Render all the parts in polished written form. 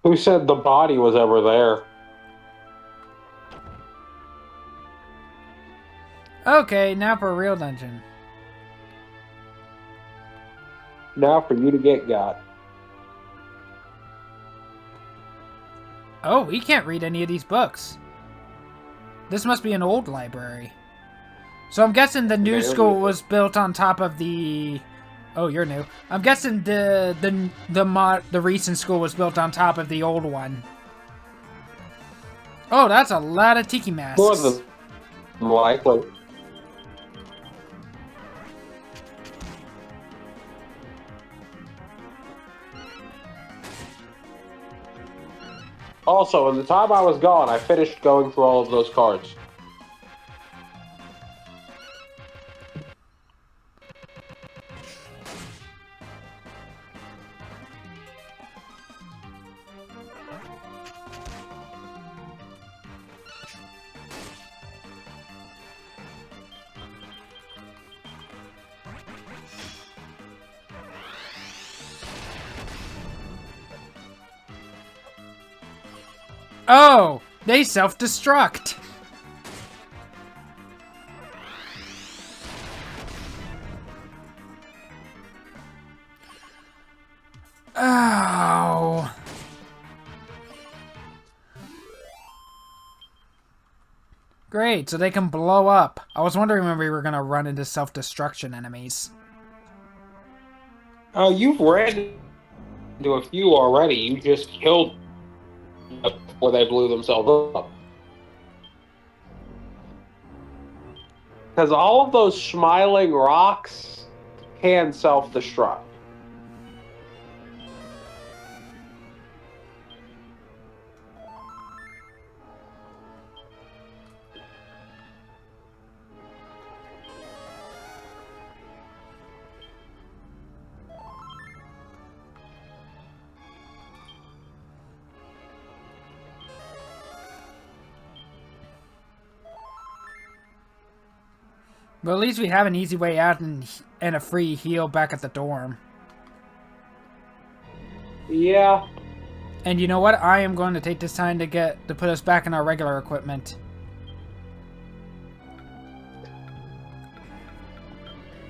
Who said the body was ever there? Okay, now for a real dungeon. Now for you to get got. Oh, we can't read any of these books. This must be an old library. So I'm guessing the new school was built on top of the... Oh, you're new. I'm guessing the recent school was built on top of the old one. Oh, that's a lot of tiki masks. More than likely. Also, in the time I was gone, I finished going through all of those cards. Oh, they self-destruct. Oh. Great, so they can blow up. I was wondering when we were going to run into self-destruction enemies. Oh, you've ran into a few already. You just killed them before they blew themselves up. Because all of those smiling rocks can self-destruct. But at least we have an easy way out and a free heal back at the dorm. Yeah. And you know what? I am going to take this time to put us back in our regular equipment.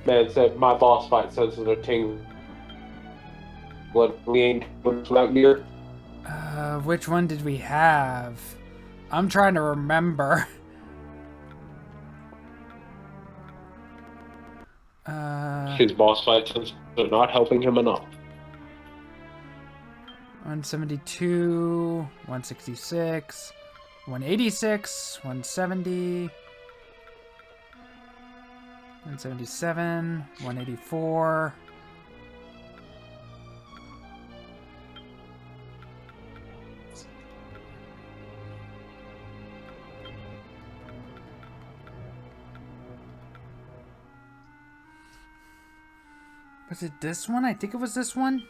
Man said my boss fight senses are tingling. What we ain't doing out here. Which one did we have? I'm trying to remember. His boss fight senses are not helping him enough. 172, 166, 186, 170, 177, 184. Was it this one? I think it was this one.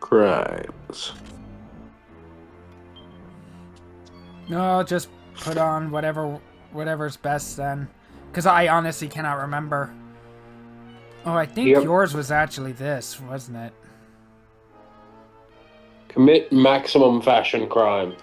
Crimes. No, just put on whatever's best then. Because I honestly cannot remember. Oh, I think yours was actually this, wasn't it? Commit maximum fashion crime.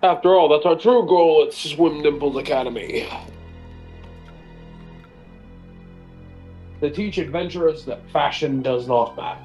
After all, that's our true goal at Swim Dimples Academy. To teach adventurers that fashion does not matter.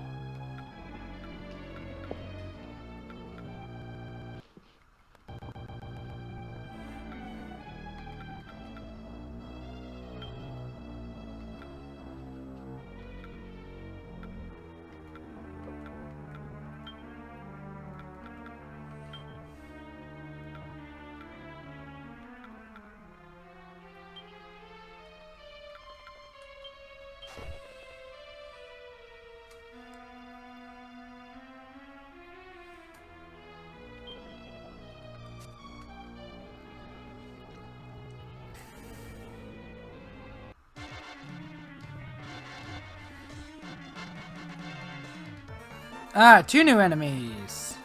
Ah, 2 new enemies.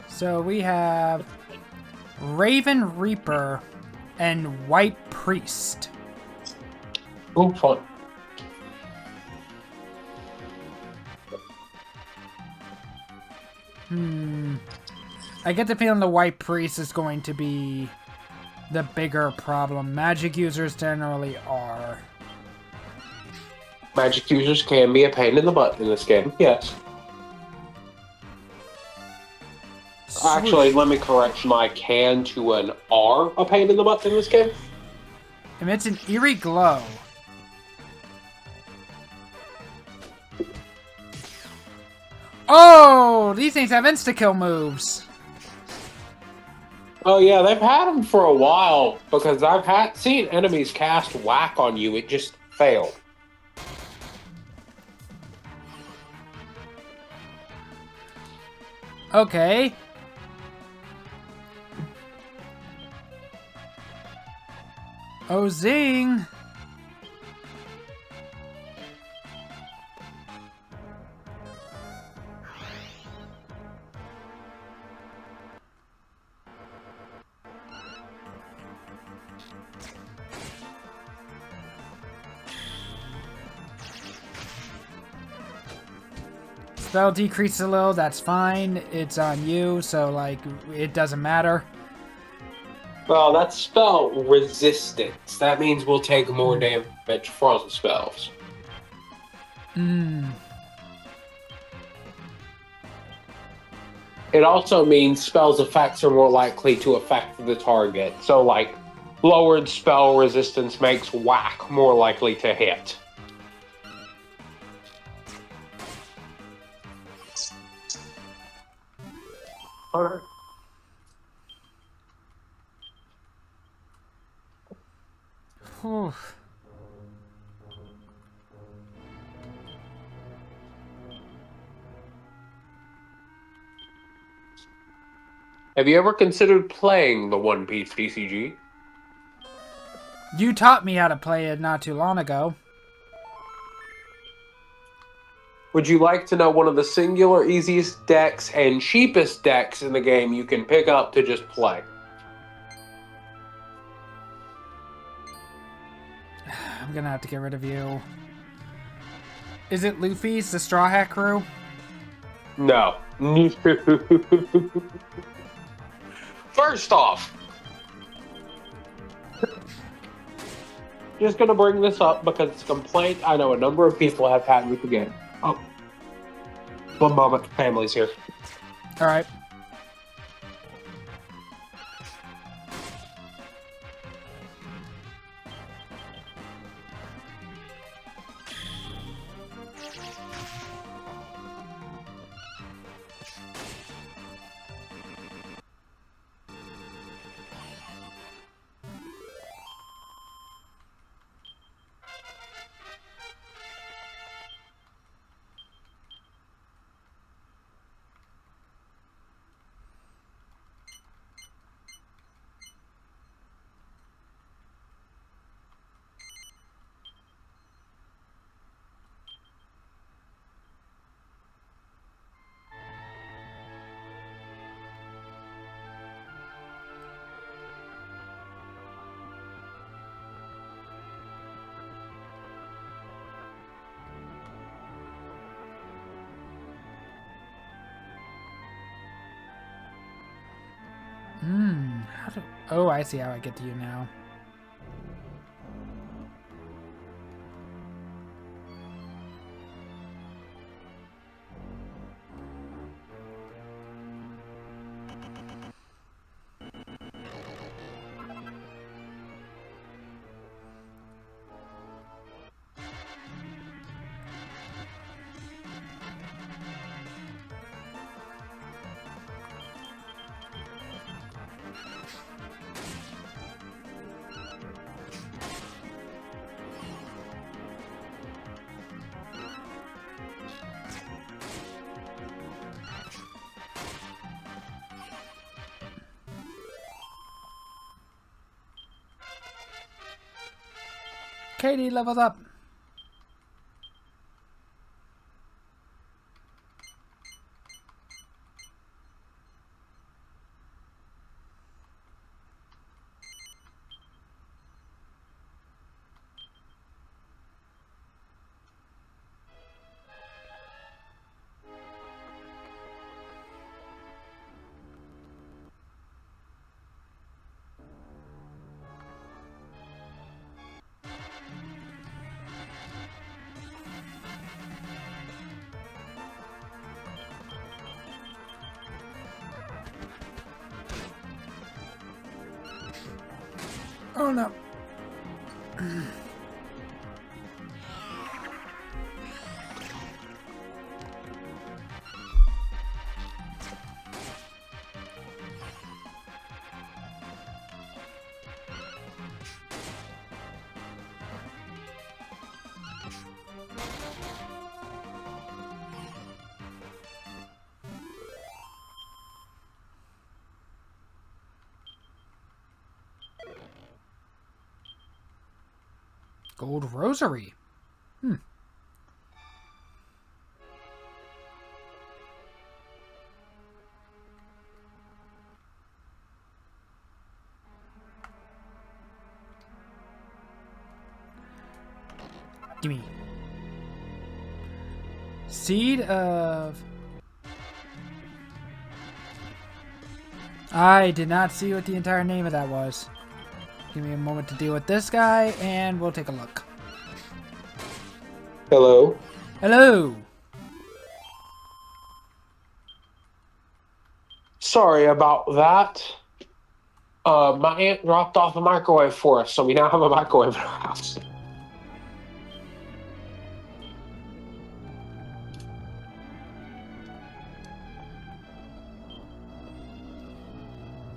So we have Raven Reaper and White Priest. Oh, fun. I get the feeling the White Priest is going to be the bigger problem. Magic users generally are. Magic users can be a pain in the butt in this game, yes. Actually, let me correct my can to an R, a pain in the butt in this game. Emits an eerie glow. Oh, these things have insta-kill moves. Oh yeah, they've had them for a while because I've seen enemies cast whack on you. It just failed. Okay. Oh, zing. Spell decreases a little, that's fine. It's on you, so, like, it doesn't matter. Well, that's spell resistance. That means we'll take more damage from spells. It also means spells' effects are more likely to affect the target. So, like, lowered spell resistance makes whack more likely to hit. Alright. Whew. Have you ever considered playing the One Piece TCG? You taught me how to play it not too long ago. Would you like to know one of the singular easiest decks and cheapest decks in the game you can pick up to just play? I'm gonna have to get rid of you. Is it Luffy's, the Straw Hat Crew? No. First off, just gonna bring this up because it's a complaint I know a number of people have had with the game. Oh. One moment, family's here. Alright. Oh, I see how I get to you now. Katie leveled up. Oh no. Gold rosary. Hmm. Gimme. Seed of... I did not see what the entire name of that was. Give me a moment to deal with this guy, and we'll take a look. Hello. Hello! Sorry about that. My aunt dropped off a microwave for us, so we now have a microwave in our house.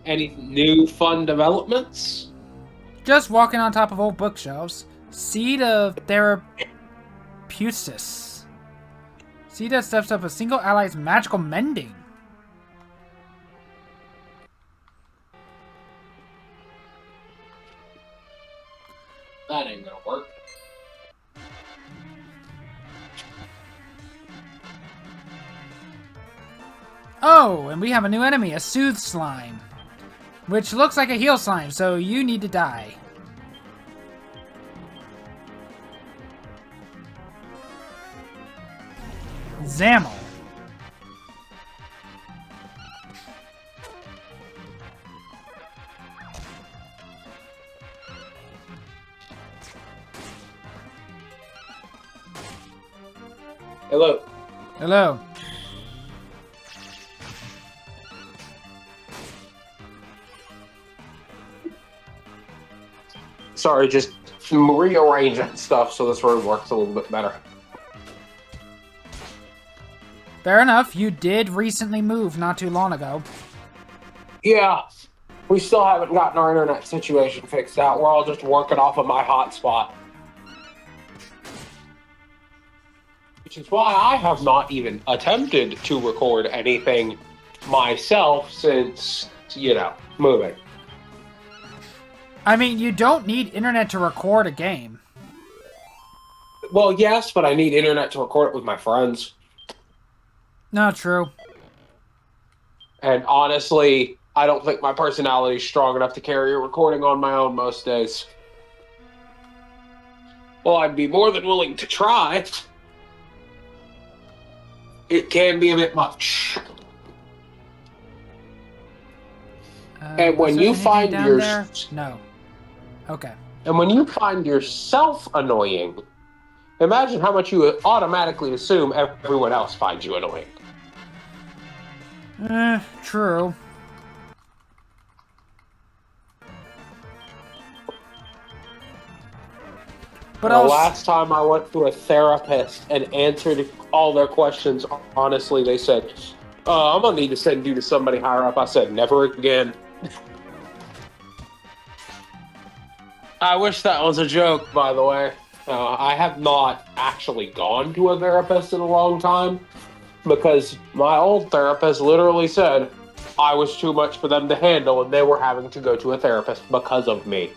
Any new fun developments? Just walking on top of old bookshelves. Seed of Therapeutics. Seed that steps up a single ally's magical mending. That ain't gonna work. Oh, and we have a new enemy, a Soothe Slime. Which looks like a heal slime, so you need to die. Zammel. Hello. Hello. Sorry, just rearranging stuff so this room works a little bit better. Fair enough, you did recently move not too long ago. Yeah, we still haven't gotten our internet situation fixed out. We're all just working off of my hotspot. Which is why I have not even attempted to record anything myself since, moving. I mean, you don't need internet to record a game. Well, yes, but I need internet to record it with my friends. No, true. And honestly, I don't think my personality is strong enough to carry a recording on my own most days. Well, I'd be more than willing to try. It can be a bit much. And when you find No. Okay. And when you find yourself annoying, imagine how much you automatically assume everyone else finds you annoying. True. But the last time I went to a therapist and answered all their questions, honestly, they said, I'm going to need to send you to somebody higher up. I said, never again. I wish that was a joke, by the way. I have not actually gone to a therapist in a long time because my old therapist literally said I was too much for them to handle and they were having to go to a therapist because of me.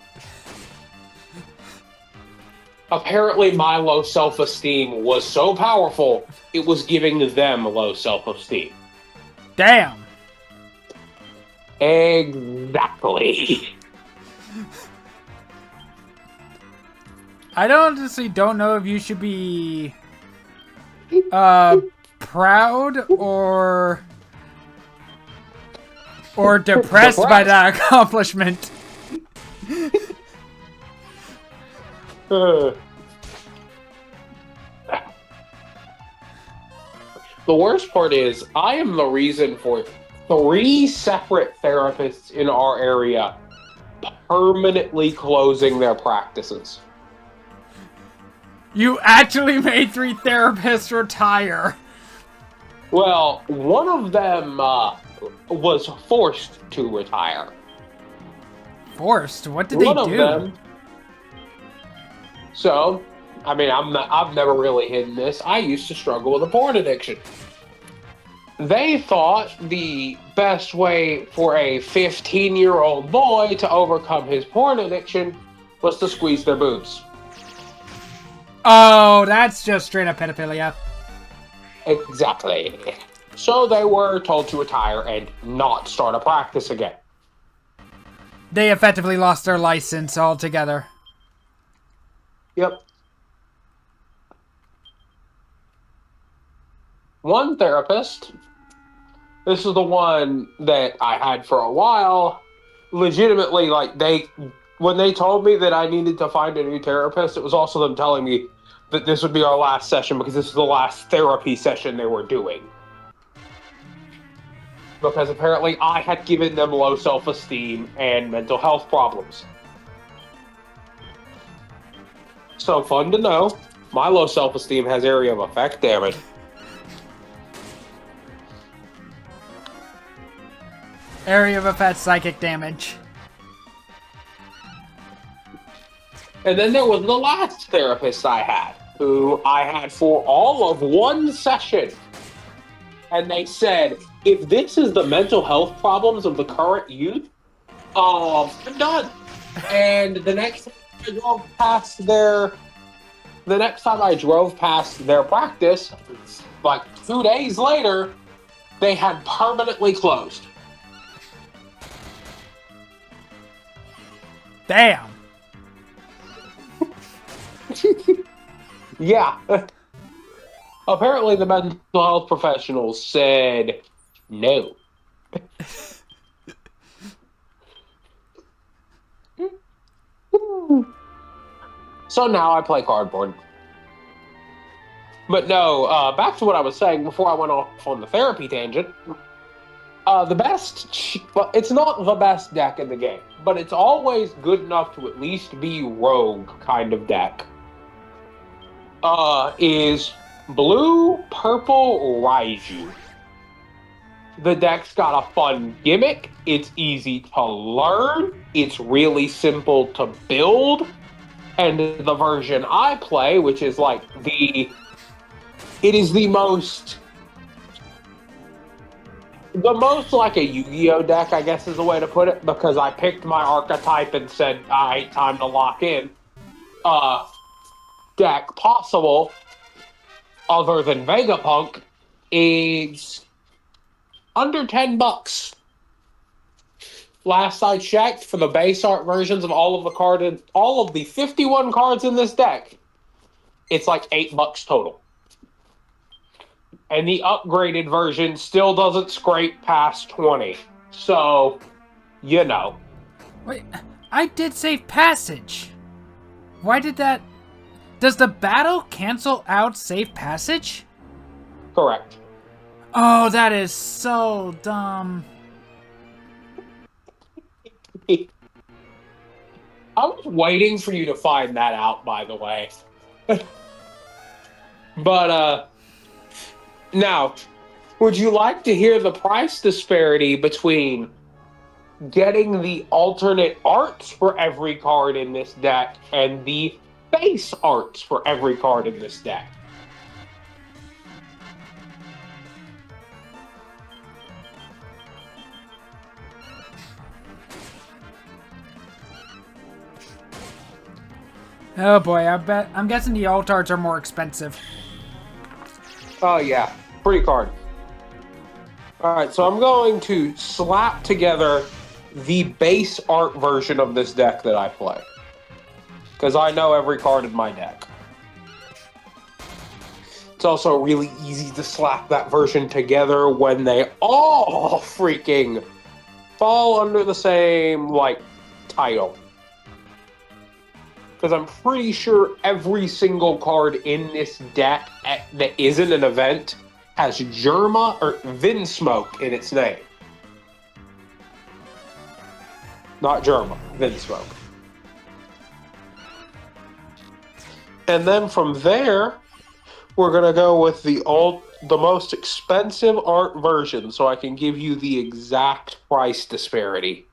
Apparently, my low self-esteem was so powerful, it was giving them low self-esteem. Damn! Exactly. I honestly don't know if you should be proud or depressed by that accomplishment. The worst part is, I am the reason for 3 separate therapists in our area permanently closing their practices. You actually made 3 therapists retire. Well, one of them was forced to retire. Forced? What did One they of do? them. So, I mean, I've never really hidden this. I used to struggle with a porn addiction. They thought the best way for a 15-year-old boy to overcome his porn addiction was to squeeze their boobs. Oh, that's just straight up pedophilia. Exactly. So they were told to retire and not start a practice again. They effectively lost their license altogether. Yep. One therapist, this is the one that I had for a while, legitimately, like, when they told me that I needed to find a new therapist, it was also them telling me that this would be our last session because this is the last therapy session they were doing. Because apparently I had given them low self-esteem and mental health problems. So fun to know, my low self-esteem has area of effect damage. Area of effect psychic damage. And then there was the last therapist I had, who I had for all of one session. And they said, if this is the mental health problems of the current youth, I'm done. And the next time I drove past their practice, like 2 days later, they had permanently closed. Damn. Yeah. Apparently the mental health professionals said no. So now I play cardboard. But no, back to what I was saying before I went off on the therapy tangent. Well, it's not the best deck in the game, but it's always good enough to at least be rogue kind of deck. Is blue, purple, Raiju. The deck's got a fun gimmick. It's easy to learn. It's really simple to build. And the version I play, which is like it is the most like a Yu-Gi-Oh deck, I guess is the way to put it, because I picked my archetype and said, all right, time to lock in. Deck possible, other than Vegapunk, is under $10. Last I checked, for the base art versions of all of the 51 cards in this deck, it's like $8 total. And the upgraded version still doesn't scrape past 20. So, you know. Wait, I did save passage. Why did that... Does the battle cancel out save passage? Correct. Oh, that is so dumb. I was waiting for you to find that out, by the way. But, now, would you like to hear the price disparity between getting the alternate arts for every card in this deck and the base arts for every card in this deck? Oh boy, I'm guessing the alt arts are more expensive. Oh yeah, free card. Alright, so I'm going to slap together the base art version of this deck that I play. Because I know every card in my deck. It's also really easy to slap that version together when they all freaking fall under the same, like, title. Because I'm pretty sure every single card in this deck that isn't an event has Germa or Vinsmoke in its name. not Germa, Vinsmoke. And then from there, we're gonna go with the most expensive art version, so I can give you the exact price disparity.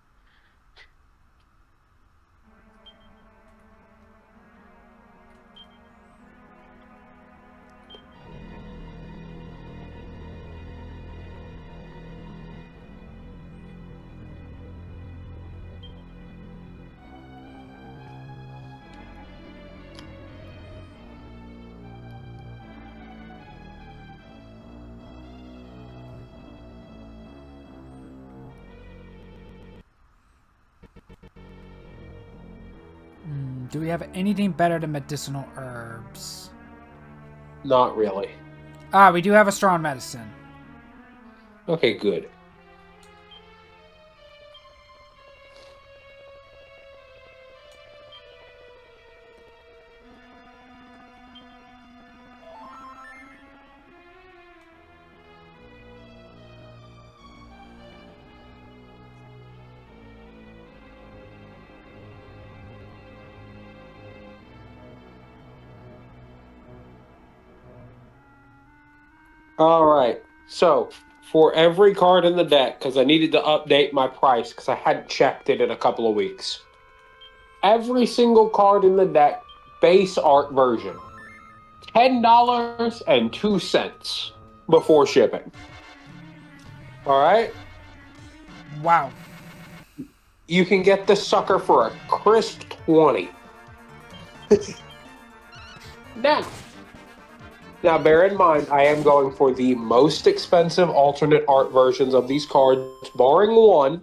Do we have anything better than medicinal herbs? Not really. Ah, we do have a strong medicine. Okay, good. All right. So, for every card in the deck, because I needed to update my price because I hadn't checked it in a couple of weeks. Every single card in the deck, base art version, $10.02 before shipping. All right? Wow. You can get this sucker for a crisp 20. Now, bear in mind, I am going for the most expensive alternate art versions of these cards, barring one,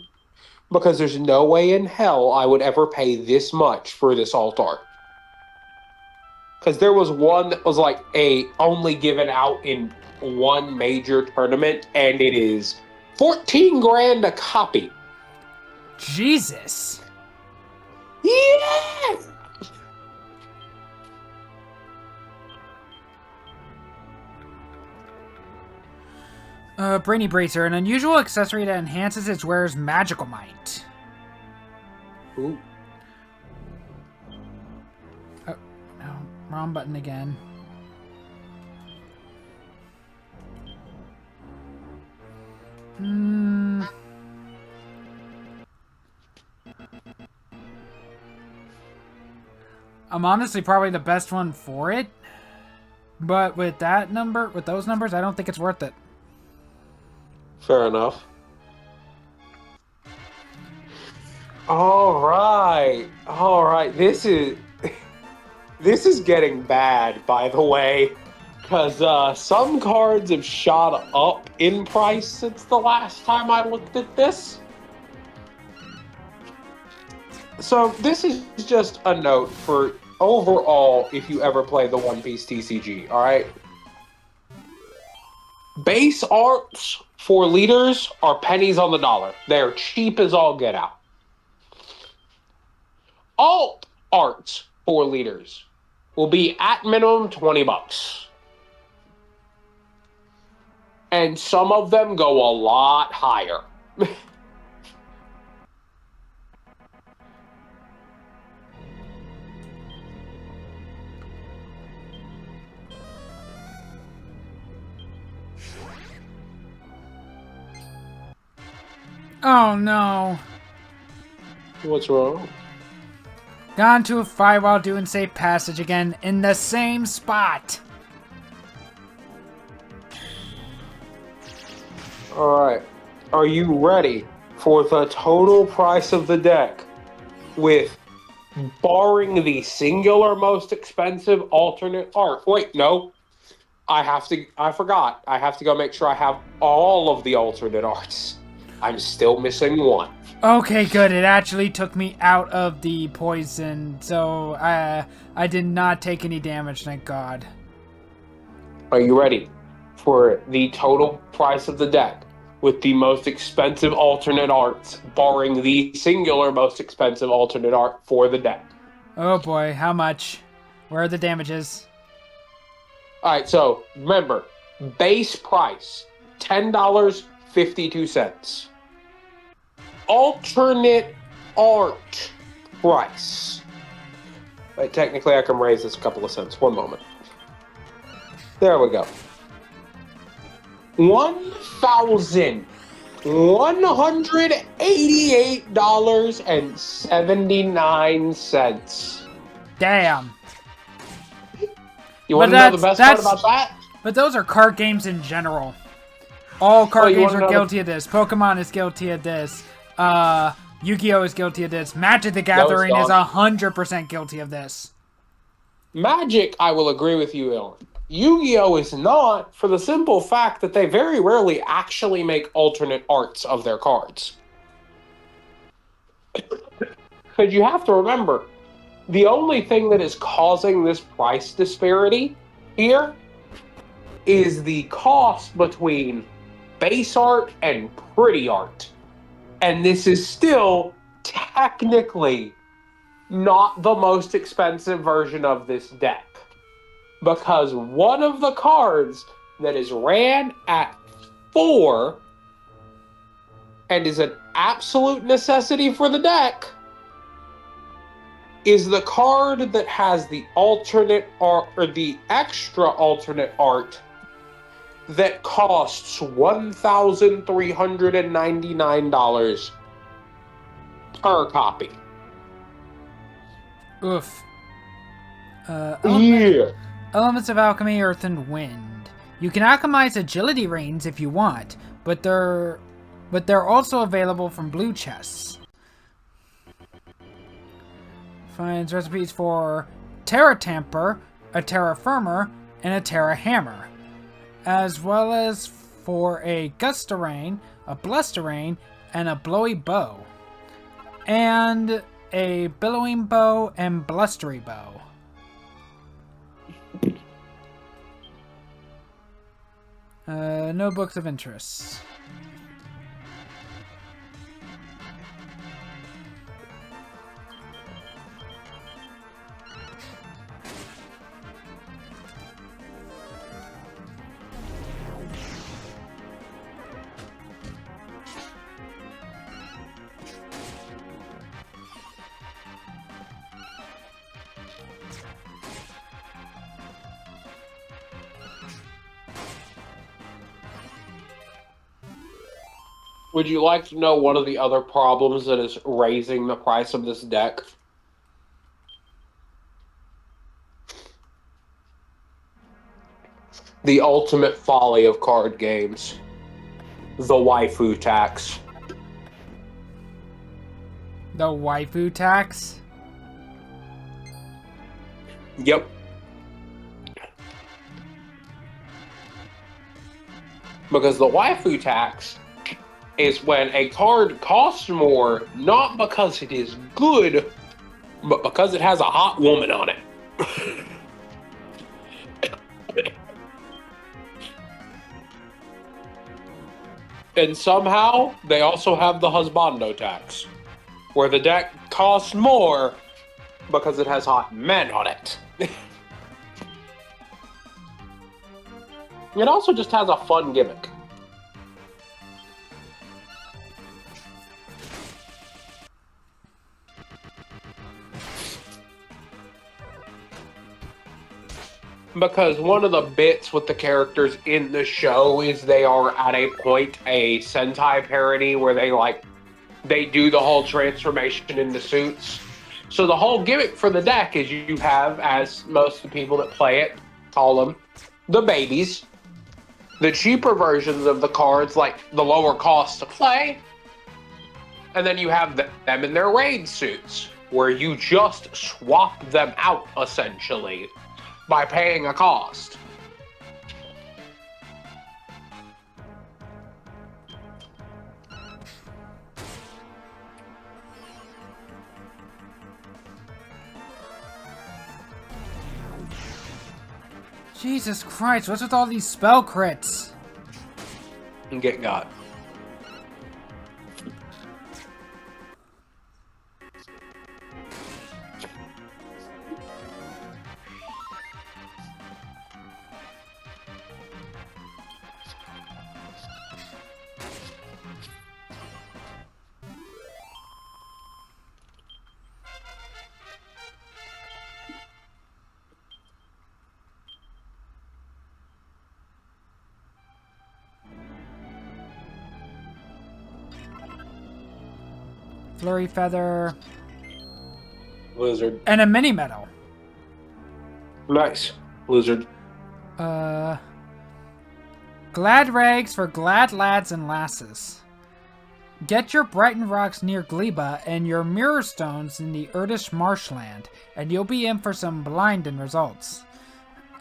because there's no way in hell I would ever pay this much for this alt art. Because there was one that was like only given out in one major tournament, and it is 14 grand a copy. Jesus. Yeah! Brainy Bracer, an unusual accessory that enhances its wearer's magical might. Ooh. Oh, no. Wrong button again. I'm honestly probably the best one for it. But with those numbers, I don't think it's worth it. Fair enough. All right. This is getting bad, by the way, because some cards have shot up in price since the last time I looked at this. So this is just a note for overall if you ever play the One Piece TCG, all right? Base arts for leaders are pennies on the dollar. They're cheap as all get out. Alt arts for leaders will be at minimum $20. And some of them go a lot higher. Oh no. What's wrong? Gone to a fight while doing safe passage again in the same spot. Alright. Are you ready for the total price of the deck with barring the singular most expensive alternate art? Wait, no. I forgot. I have to go make sure I have all of the alternate arts. I'm still missing one. Okay, good. It actually took me out of the poison, so I did not take any damage, thank God. Are you ready for the total price of the deck with the most expensive alternate arts, barring the singular most expensive alternate art for the deck? Oh boy, how much? Where are the damages? Alright, so remember, base price, $10.52. Alternate art price. Wait, technically, I can raise this a couple of cents. One moment. There we go. $1,188.79. Damn. You want to know the best part about that? But those are card games in general. All card games are guilty of this. Pokemon is guilty of this. Yu-Gi-Oh! Is guilty of this. Magic the Gathering is 100% guilty of this. Magic, I will agree with you, Aaron. Yu-Gi-Oh! Is not, for the simple fact that they very rarely actually make alternate arts of their cards. Because you have to remember, the only thing that is causing this price disparity here is the cost between base art and pretty art. And this is still technically not the most expensive version of this deck. Because one of the cards that is ran at 4 and is an absolute necessity for the deck is the card that has the alternate art, or the extra alternate art, that costs $1,399 per copy. Oof. Yeah. Elements of Alchemy, Earth and Wind. You can alchemize agility rings if you want, but they're also available from blue chests. Finds recipes for Terra Tamper, a Terra Firmer, and a Terra Hammer, as well as for a Gustarain, a Blusterain, and a Blowy Bow, and a Billowing Bow and Blustery Bow. No books of interest. Would you like to know one of the other problems that is raising the price of this deck? The ultimate folly of card games. The waifu tax. The waifu tax? Yep. Because the waifu tax is when a card costs more, not because it is good, but because it has a hot woman on it. And somehow, they also have the husbando tax, where the deck costs more because it has hot men on it. It also just has a fun gimmick. Because one of the bits with the characters in the show is they are at a point, a Sentai parody, where they do the whole transformation into suits. So the whole gimmick for the deck is you have, as most of the people that play it call them, the babies. The cheaper versions of the cards, like the lower cost to play. And then you have them in their raid suits, where you just swap them out, essentially, by paying a cost. Jesus Christ, what's with all these spell crits? And get got. Flurry Feather, Lizard. and a mini medal. Nice. Lizard. Glad Rags for glad lads and lasses. Get your Brighton Rocks near Gleba and your Mirror Stones in the Erdish Marshland, and you'll be in for some blinding results.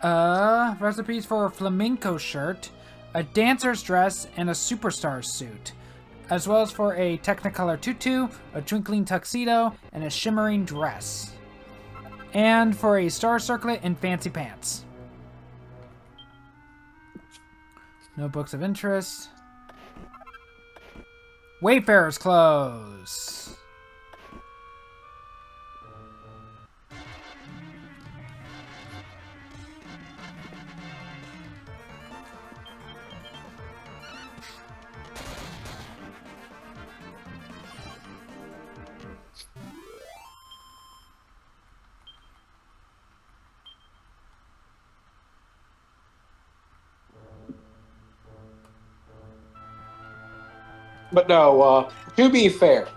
Recipes for a flamenco shirt, a dancer's dress, and a superstar suit, as well as for a Technicolor tutu, a twinkling tuxedo, and a shimmering dress. And for a star circlet and fancy pants. No books of interest. Wayfarer's clothes. But no, to be fair,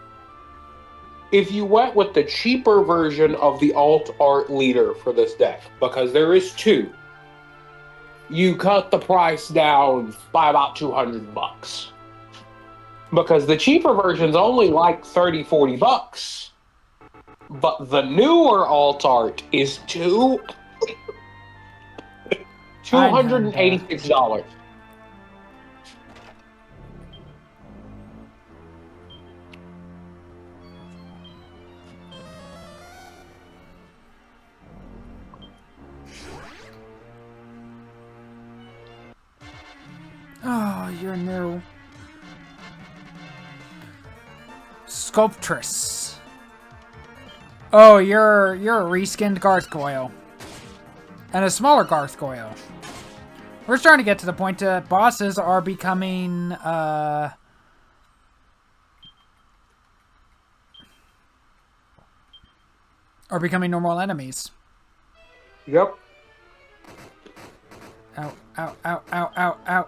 if you went with the cheaper version of the alt art leader for this deck, because there is two, you cut the price down by about 200 bucks. Because the cheaper version's only like 30, 40 bucks. But the newer alt art is $286. Oh, you're new. Sculptress. Oh, you're a reskinned Gargoyle. And a smaller Gargoyle. We're starting to get to the point that bosses are becoming, normal enemies. Yep. Ow, ow, ow, ow, ow, ow.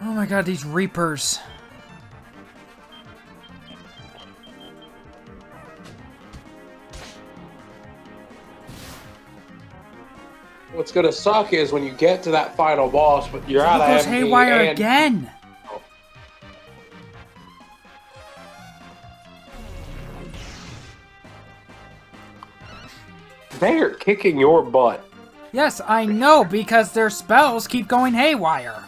Oh my god, these Reapers. What's gonna suck is when you get to that final boss, but you're out of It goes MP haywire and again. they're kicking your butt. Yes, I know, because their spells keep going haywire.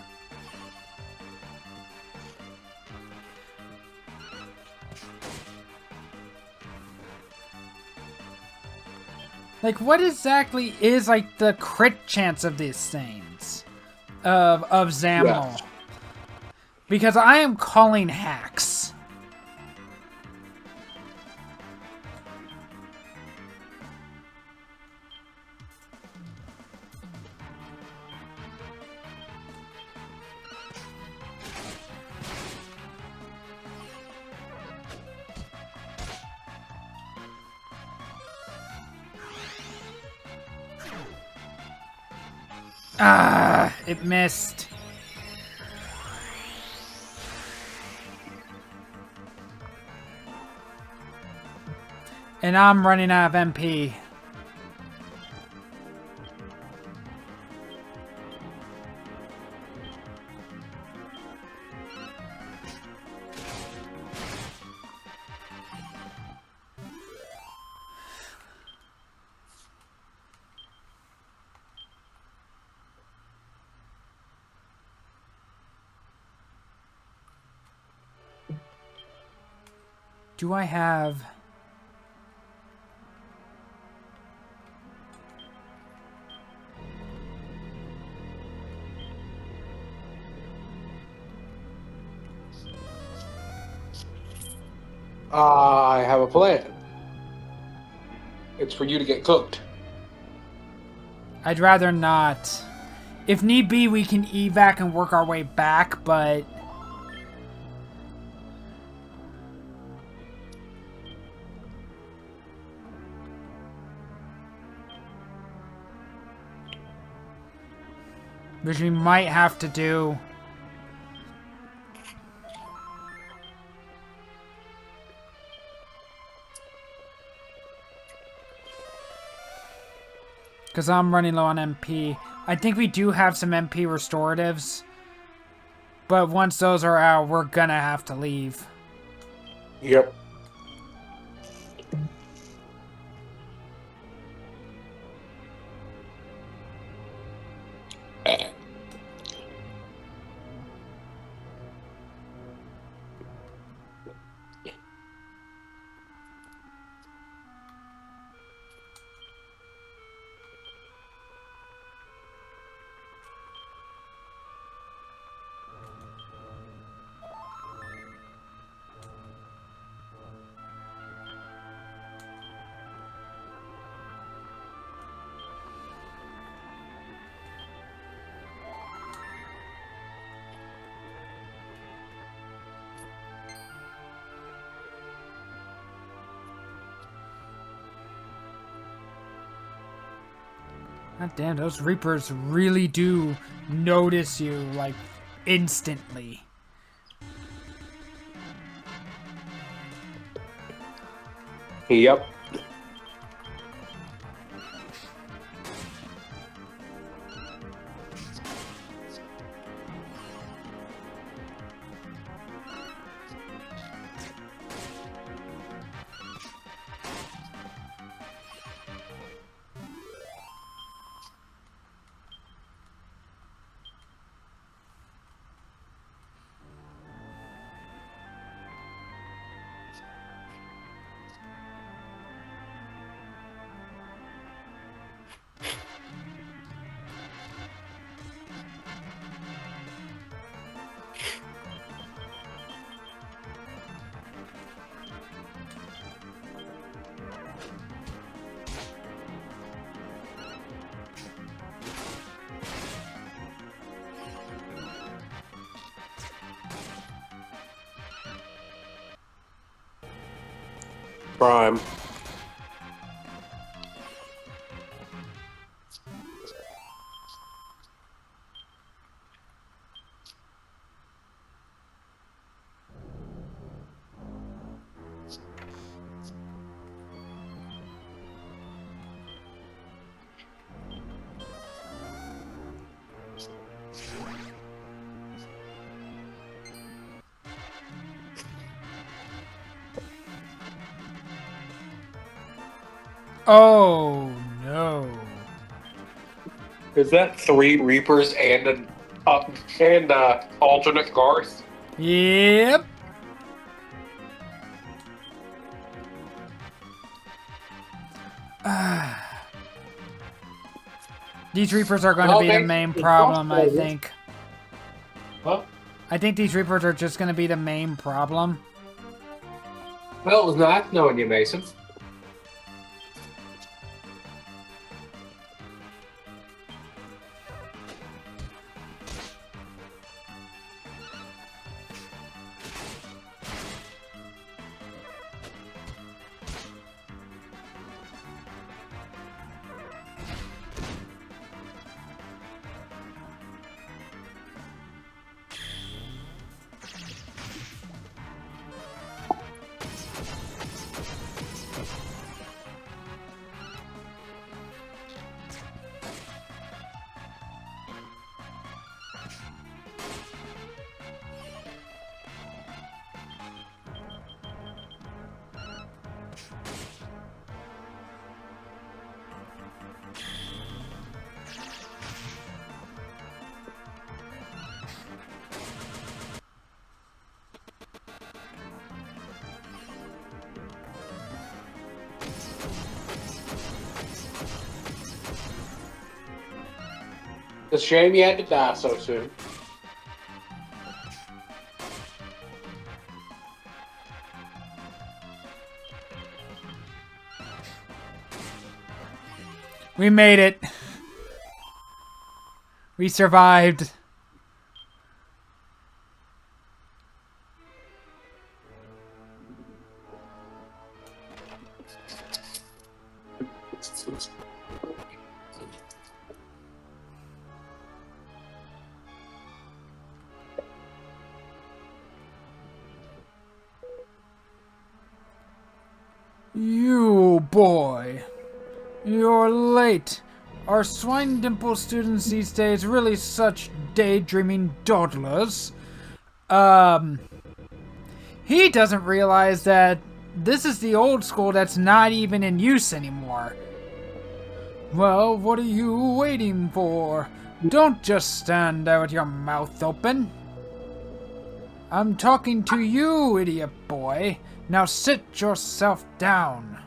Like, what exactly is, like, the crit chance of these things? Of Zamel? Yes. Because I am calling hacks. Ah, it missed. And I'm running out of MP. Do I have... I have a plan. It's for you to get cooked. I'd rather not. If need be, we can evac and work our way back, but... which we might have to do. Because I'm running low on MP. I think we do have some MP restoratives. But once those are out, we're gonna have to leave. Yep. God damn, those Reapers really do notice you, like, instantly. Yep. Prime. Oh, no. Is that 3 Reapers and an alternate Garth? Yep. These Reapers are going to be the main problem, I think. Huh? I think these Reapers are just going to be the main problem. Well, it was nice knowing you, Mason. It's a shame you had to die so soon. We made it. We survived. You boy, you're late. Are Swine Dimple students these days really such daydreaming dawdlers? He doesn't realize that this is the old school that's not even in use anymore. Well, what are you waiting for? Don't just stand there with your mouth open. I'm talking to you, idiot boy. Now sit yourself down.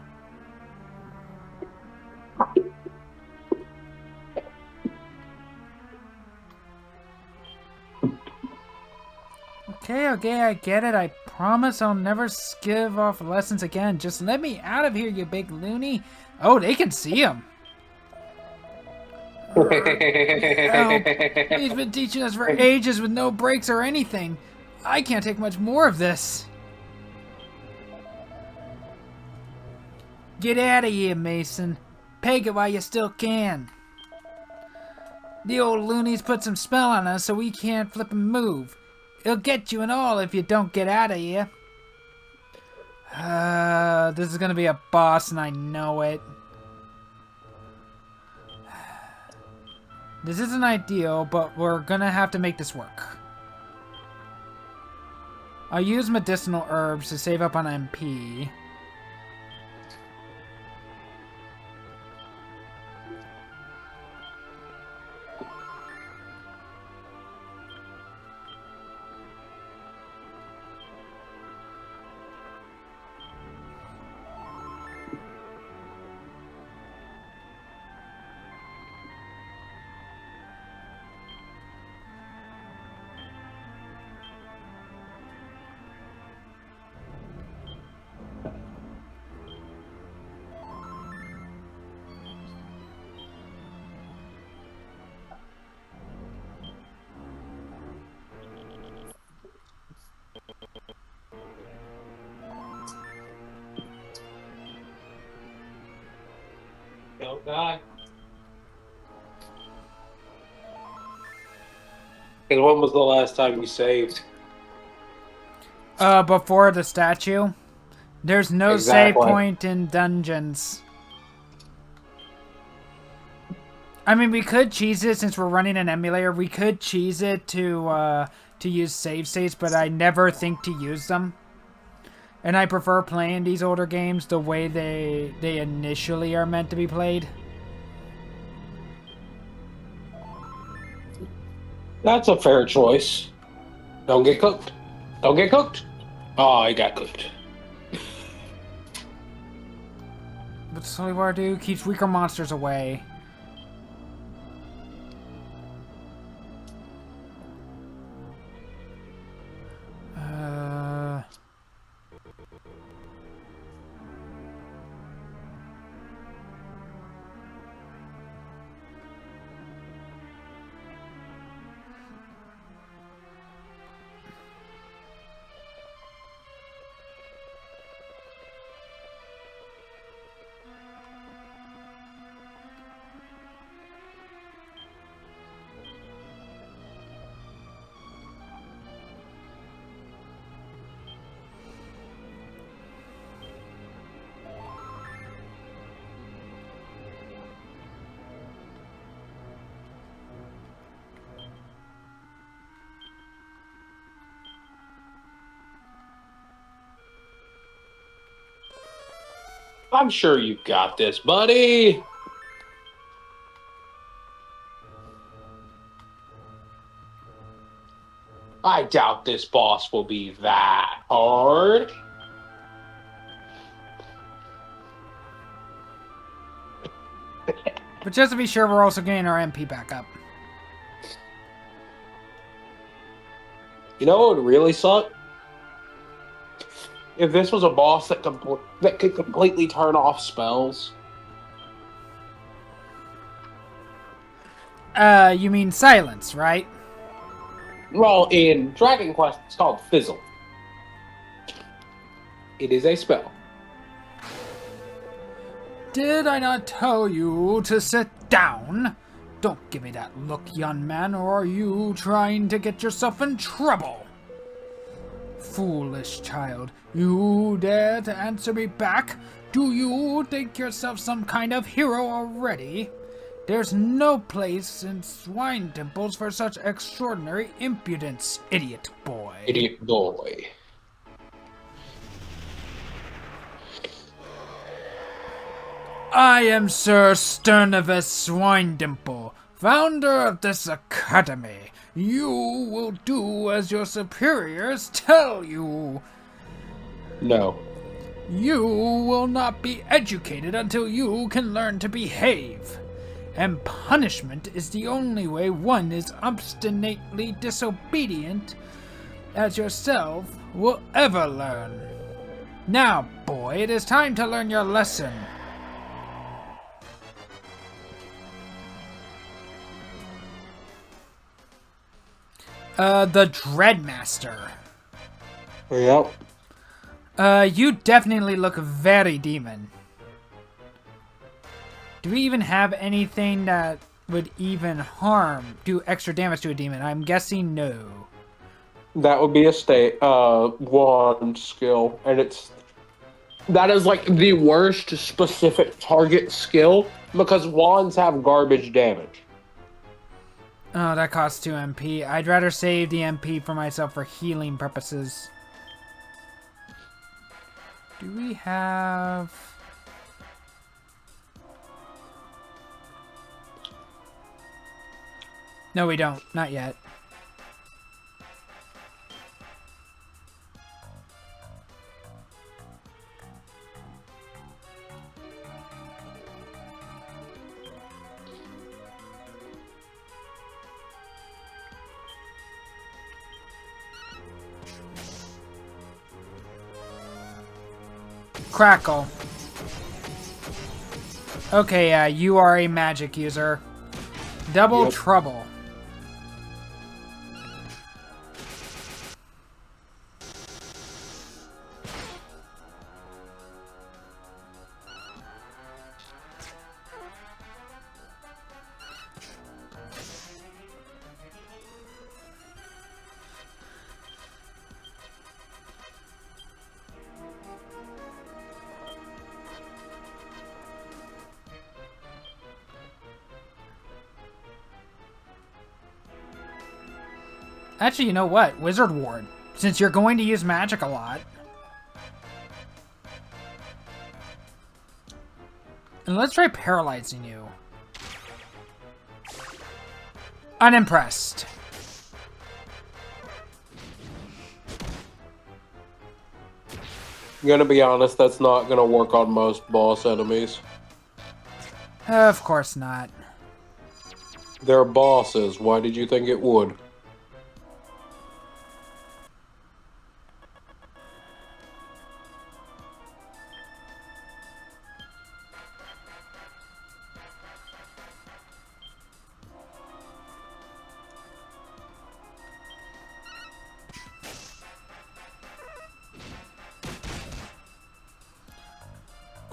Okay, I get it. I promise I'll never give off lessons again. Just let me out of here, you big loony. Oh, they can see him. Help. He's been teaching us for ages with no breaks or anything. I can't take much more of this. Get out of here, Mason. Peg it while you still can. The old loony's put some spell on us so we can't flip and move. It'll get you and all if you don't get out of here. This is gonna be a boss and I know it. This isn't ideal, but we're gonna have to make this work. I'll use medicinal herbs to save up on MP. Don't die. And when was the last time you saved? Before the statue. There's no Exactly. save point in dungeons. I mean, we could cheese it since we're running an emulator. We could cheese it to use save states, but I never think to use them. And I prefer playing these older games the way they initially are meant to be played. That's a fair choice. Don't get cooked. Don't get cooked. Oh, I got cooked. But slowly what I do keeps weaker monsters away. I'm sure you got this, buddy. I doubt this boss will be that hard. But just to be sure, we're also getting our MP back up. You know what would really suck? If this was a boss that could completely turn off spells. You mean silence, right? Well, in Dragon Quest, it's called Fizzle. It is a spell. Did I not tell you to sit down? Don't give me that look, young man, or are you trying to get yourself in trouble? Foolish child, you dare to answer me back? Do you think yourself some kind of hero already? There's no place in swine temples for such extraordinary impudence, idiot boy. Idiot boy. I am Sir Sternivus Swinedimple, founder of this academy. You will do as your superiors tell you. No. You will not be educated until you can learn to behave. And punishment is the only way one is obstinately disobedient as yourself will ever learn. Now, boy, it is time to learn your lesson. The Dreadmaster. Yep. You definitely look very demon. Do we even have anything that would even do extra damage to a demon? I'm guessing no. That would be a wand skill, and that is like the worst specific target skill because wands have garbage damage. Oh, that costs 2 MP. I'd rather save the MP for myself for healing purposes. Do we have... No, we don't. Not yet. Crackle. Okay, you are a magic user. Double trouble. Actually, you know what? Wizard Ward. Since you're going to use magic a lot. And let's try paralyzing you. Unimpressed. I'm gonna be honest, that's not gonna work on most boss enemies. Of course not. They're bosses. Why did you think it would?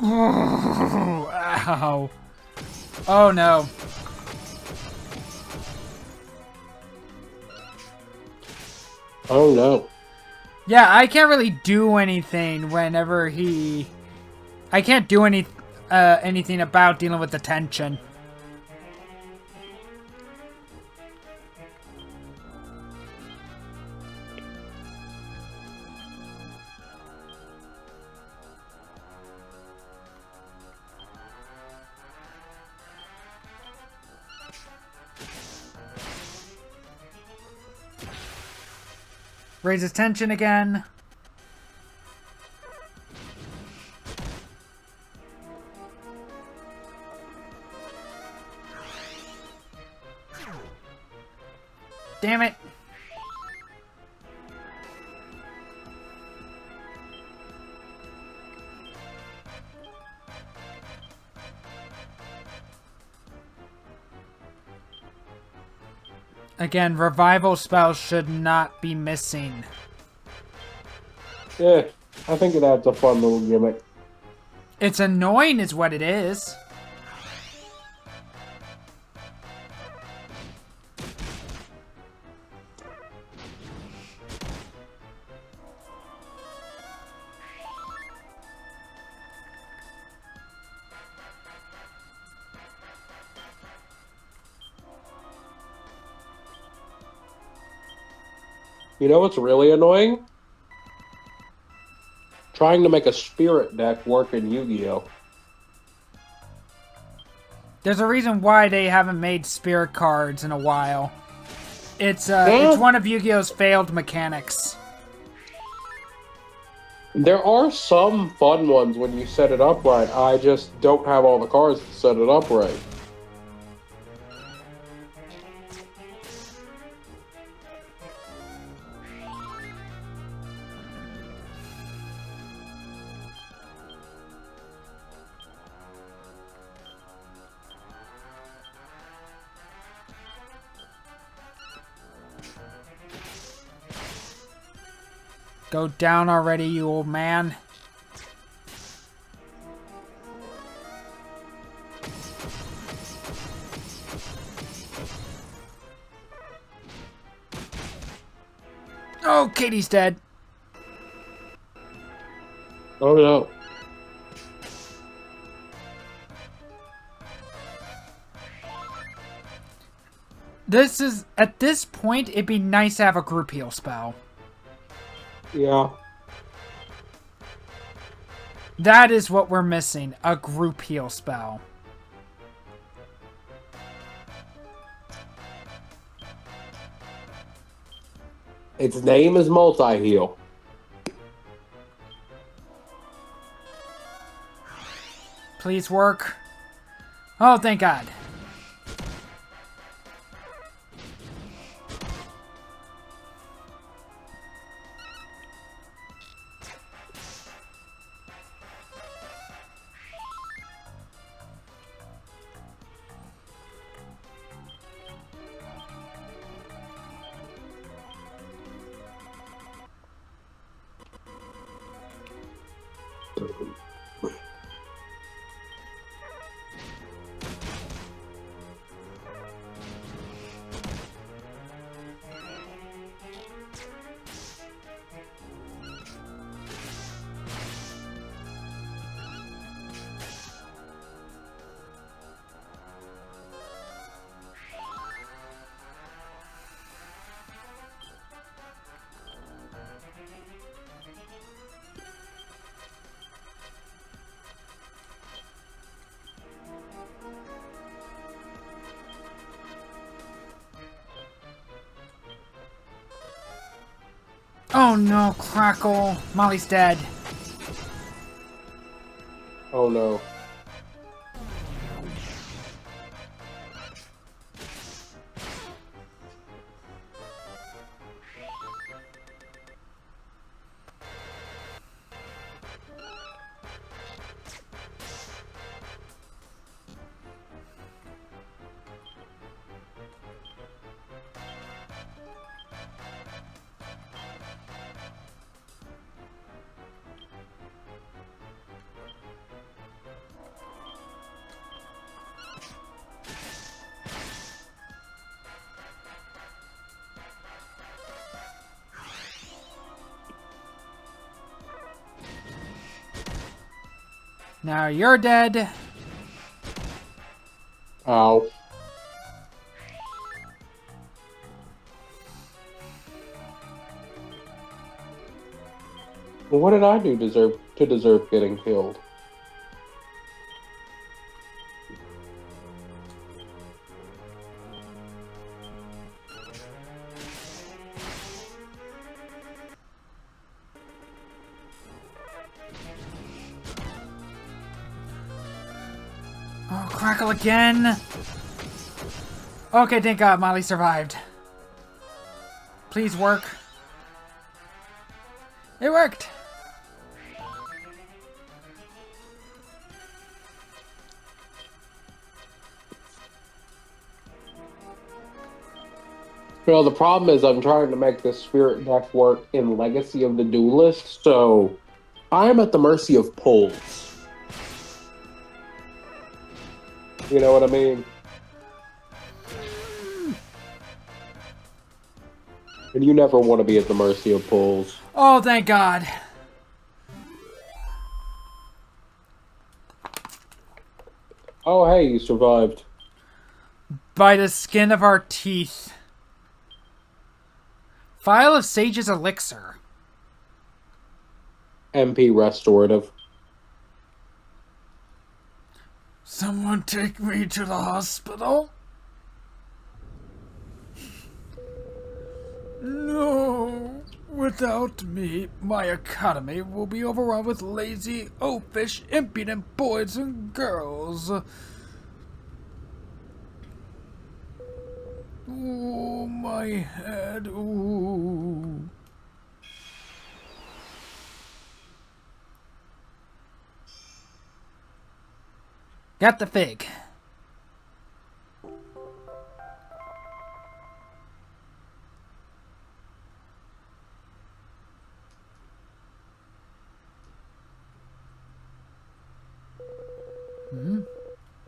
Ooh, ow. Oh no. Oh no. Yeah, I can't really do anything whenever I can't do anything about dealing with the tension. Raises tension again. Damn it. Again, revival spells should not be missing. Yeah, I think it adds a fun little gimmick. It's annoying is what it is. You know what's really annoying? Trying to make a spirit deck work in Yu-Gi-Oh! There's a reason why they haven't made spirit cards in a while. It's one of Yu-Gi-Oh's failed mechanics. There are some fun ones when you set it up right. I just don't have all the cards to set it up right. Go down already, you old man. Oh, Katie's dead. Oh no. At this point, it'd be nice to have a group heal spell. Yeah. That is what we're missing, a group heal spell. Its name is multi-heal. Please work. Oh, thank God. Oh no, Crackle. Molly's dead. Oh no. Now you're dead. Ow. Well, what did I do to deserve getting killed? Oh, Crackle again. Okay, thank God Molly survived. Please work. It worked. Well, the problem is I'm trying to make this spirit deck work in Legacy of the Duelist, so I'm at the mercy of pulls. You know what I mean? And you never want to be at the mercy of pulls. Oh, thank God. Oh, hey, you survived. By the skin of our teeth. Phial of Sage's Elixir. MP restorative. Someone take me to the hospital? No. Without me, my academy will be overrun with lazy, oafish, impudent boys and girls. Ooh, my head, ooh. Got the fig.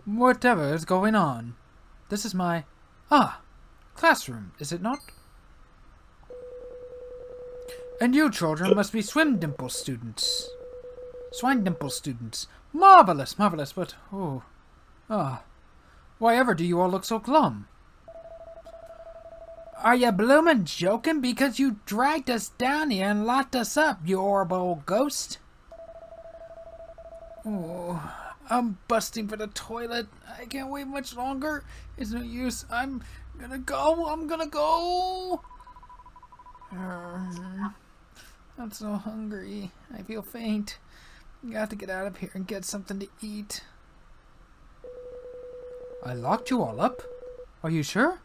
Whatever is going on? This is my... classroom, is it not? And you children must be swim dimple students. Swine dimple students. Marvelous, marvelous, but... why ever do you all look so glum? Are you bloomin' joking? Because you dragged us down here and locked us up, you horrible old ghost? Oh, I'm busting for the toilet. I can't wait much longer. It's no use. I'm gonna go. I'm so hungry. I feel faint. I got to get out of here and get something to eat. I locked you all up? Are you sure?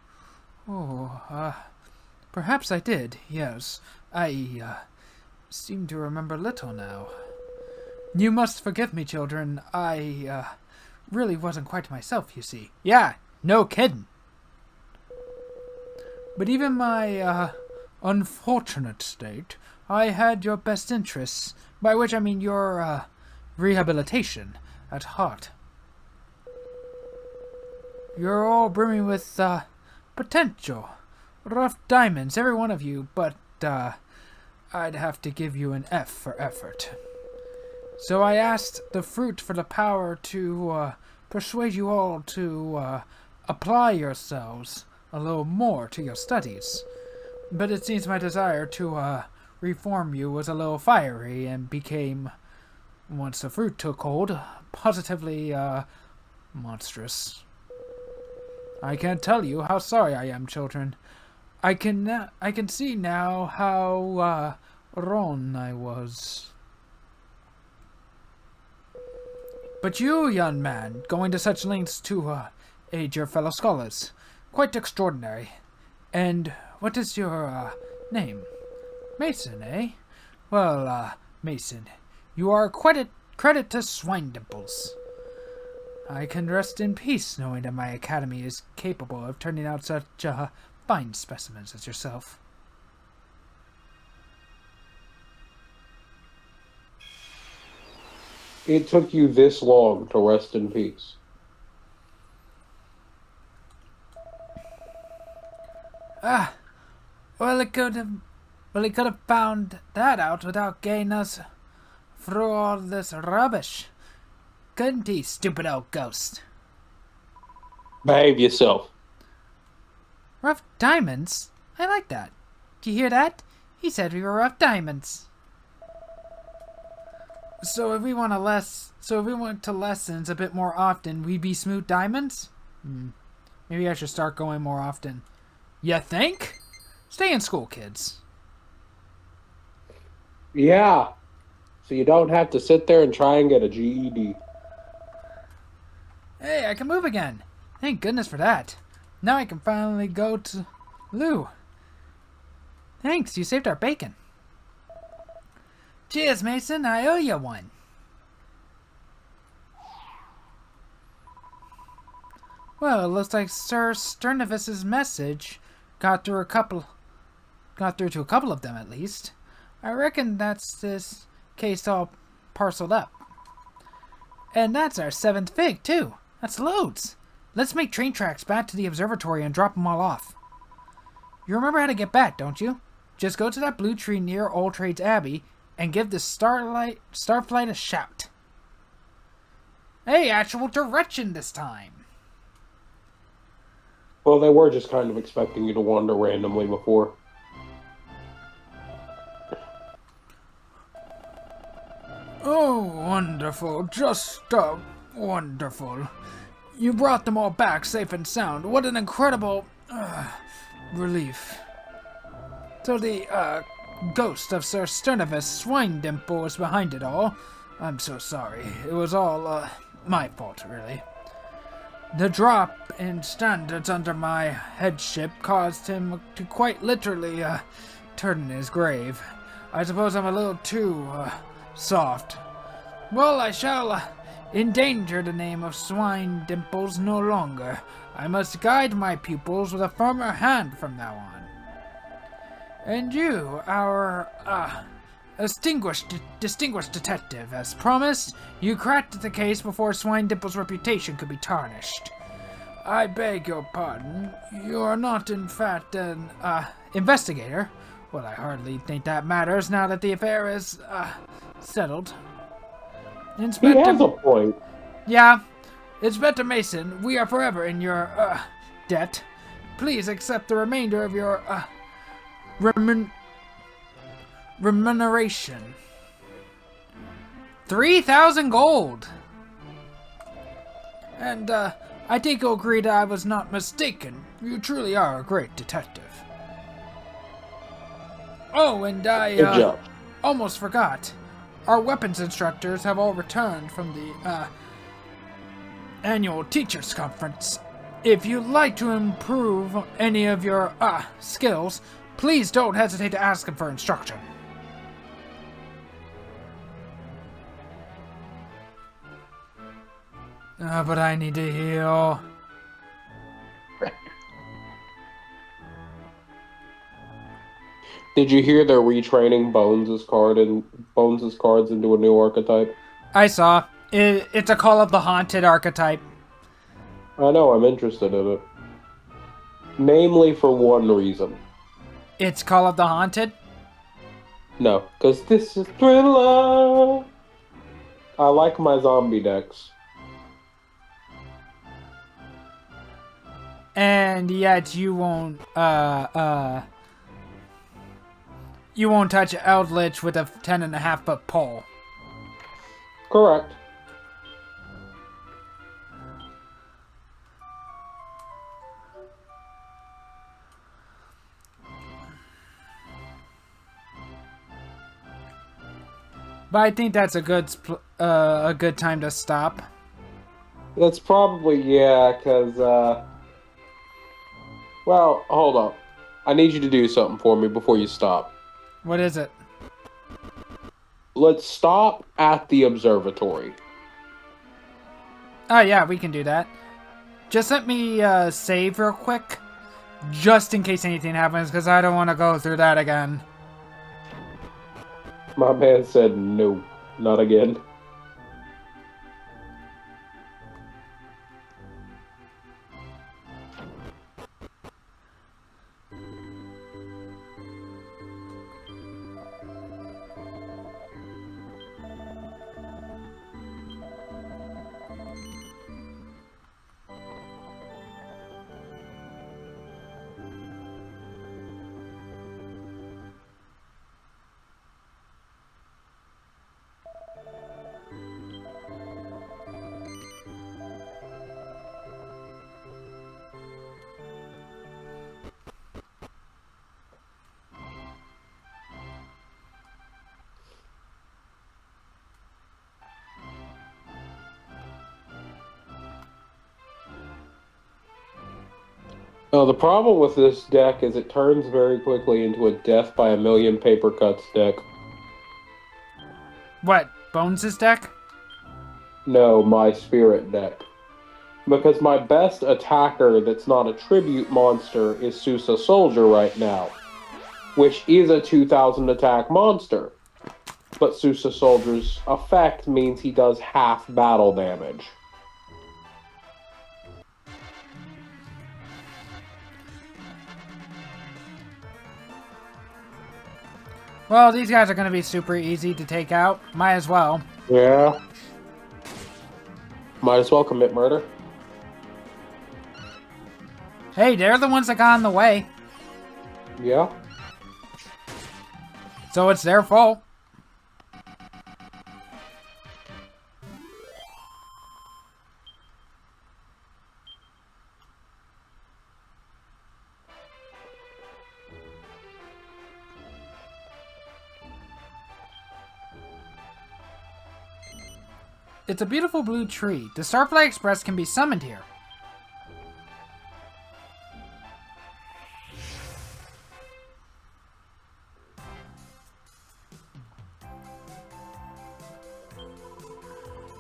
Perhaps I did, yes. I seem to remember little now. You must forgive me, children. I really wasn't quite myself, you see. Yeah, no kidding. But even my unfortunate state, I had your best interests, by which I mean your rehabilitation, at heart. You're all brimming with potential. Rough diamonds, every one of you, but I'd have to give you an F for effort. So I asked the fruit for the power to persuade you all to apply yourselves a little more to your studies. But it seems my desire to reform you was a little fiery and became, once the fruit took hold, positively monstrous. I can't tell you how sorry I am, children. I can see now how wrong I was. But you, young man, going to such lengths to aid your fellow scholars, quite extraordinary. And what is your name? Mason, eh? Well, Mason, you are quite a credit to Swine Dimples. I can rest in peace knowing that my academy is capable of turning out such fine specimens as yourself. It took you this long to rest in peace. Well, he could have found that out without getting us through all this rubbish. Couldn't he, stupid old ghost? Behave yourself. Rough diamonds? I like that. Do you hear that? He said we were rough diamonds. So if we went to lessons a bit more often, we'd be smooth diamonds? Maybe I should start going more often. You think? Stay in school, kids. Yeah. So you don't have to sit there and try and get a GED. Hey, I can move again. Thank goodness for that. Now I can finally go to Lou. Thanks, you saved our bacon. Cheers, Mason. I owe you one. Well, it looks like Sir Sternovis's message Got through to a couple of them at least. I reckon that's this case all parceled up. And that's our 7th fig, too. That's loads. Let's make train tracks back to the observatory and drop them all off. You remember how to get back, don't you? Just go to that blue tree near Old Trades Abbey and give the Starflight a shout. Hey, actual direction this time. Well, they were just kind of expecting you to wander randomly before. Oh, wonderful. Just, wonderful. You brought them all back safe and sound. What an incredible, relief. So the, ghost of Sir Sternivus Swinedimple was behind it all. I'm so sorry. It was all, my fault, really. The drop in standards under my headship caused him to quite literally, turn in his grave. I suppose I'm a little too, soft. Well, I shall endanger the name of Swine Dimples no longer. I must guide my pupils with a firmer hand from now on. And you, our, distinguished detective, as promised, you cracked the case before Swine Dimple's reputation could be tarnished. I beg your pardon. You are not, in fact, an, investigator. Well, I hardly think that matters now that the affair is, settled. Inspector... He has a point. Yeah. Inspector Mason, we are forever in your, debt. Please accept the remainder of your, remuneration. 3,000 gold! And, I think you'll agree that I was not mistaken. You truly are a great detective. Oh, and I, almost forgot. Our weapons instructors have all returned from the, annual teachers conference. If you'd like to improve any of your, skills, please don't hesitate to ask them for instruction. But I need to heal. Did you hear they're retraining Bones' cards into a new archetype? I saw. It's a Call of the Haunted archetype. I know, I'm interested in it. Namely for one reason. It's Call of the Haunted? No, because this is Thriller! I like my zombie decks. And yet you won't, you won't touch Eldritch with a 10.5-foot pole. Correct. But I think that's a good time to stop. That's probably, yeah, because, well, hold up. I need you to do something for me before you stop. What is it? Let's stop at the observatory. Oh, yeah, we can do that. Just let me save real quick. Just in case anything happens, because I don't want to go through that again. My man said no, not again. The problem with this deck is it turns very quickly into a death by a million paper cuts deck. What? Bones' deck? No, my spirit deck. Because my best attacker that's not a tribute monster is Susa Soldier right now, which is a 2000 attack monster. But Susa Soldier's effect means he does half battle damage. Well, these guys are going to be super easy to take out. Might as well. Yeah. Might as well commit murder. Hey, they're the ones that got in the way. Yeah. So it's their fault. It's a beautiful blue tree. The Starfly Express can be summoned here.